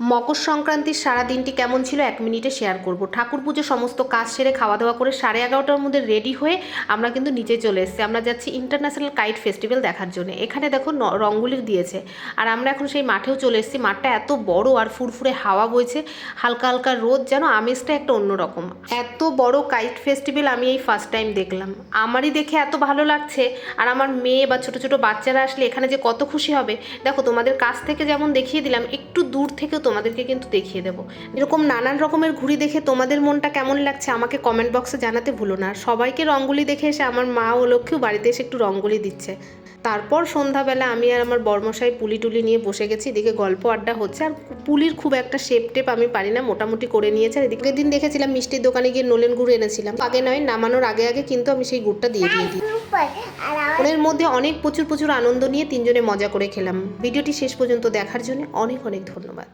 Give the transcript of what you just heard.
মকর সংক্রান্তির সারা দিনটি কেমন ছিল 1 মিনিটে শেয়ার করব। ঠাকুর পুজো সমস্ত কাজ সেরে খাওয়া দাওয়া করে 11:30টার মধ্যে রেডি হয়ে আমরা কিন্তু নিচে চলে এসেছি। আমরা যাচ্ছি ইন্টারন্যাশনাল কাইট ফেস্টিভ্যাল দেখার জন্য। এখানে দেখো রঙ্গোলি দিয়েছে, আর আমরা এখন সেই মাঠেও চলে এসেছি। মাঠটা এত বড় আর ফুরফুরে হাওয়া বইছে, হালকা হালকা রোদ, যেন আমেজটা একটা অন্যরকম। এত বড় কাইট ফেস্টিভ্যাল আমি এই ফার্স্ট টাইম দেখলাম। আমারই দেখে এত ভালো লাগছে, আর আমার মেয়ে বা ছোট ছোট বাচ্চারা আসলে এখানে যে কত খুশি হবে। দেখো, তোমাদের কাছ থেকে যেমন দেখিয়ে দিলাম, একটু দূর থেকে তোমাদেরকে কিন্তু দেখিয়ে দেবো। এরকম নানান রকমের ঘুড়ি দেখে তোমাদের মনটা কেমন লাগছে আমাকে কমেন্ট বক্সে জানাতে ভুলো না। সবাইকে রঙ্গোলি দেখে এসে আমার মা ও লক্ষ্মীও বাড়িতে এসে একটু রঙ্গোলি দিচ্ছে। তারপর সন্ধ্যাবেলা আমি আর আমার বর্মশাই পুলি টুলি নিয়ে বসে গেছি। এদিকে গল্প আড্ডা হচ্ছে, আর পুলির খুব একটা শেপ টেপ আমি পারি না, মোটামুটি করে নিয়েছে। আর এদিকে দিন দেখেছিলাম মিষ্টির দোকানে গিয়ে নোলেন গুড় এনেছিলাম, আগে নয় নামানোর আগে আগে কিন্তু আমি সেই গুড়টা দিয়ে দিই। ওর মধ্যে অনেক প্রচুর আনন্দ নিয়ে তিনজনে মজা করে খেলাম। ভিডিওটি শেষ পর্যন্ত দেখার জন্য অনেক অনেক ধন্যবাদ।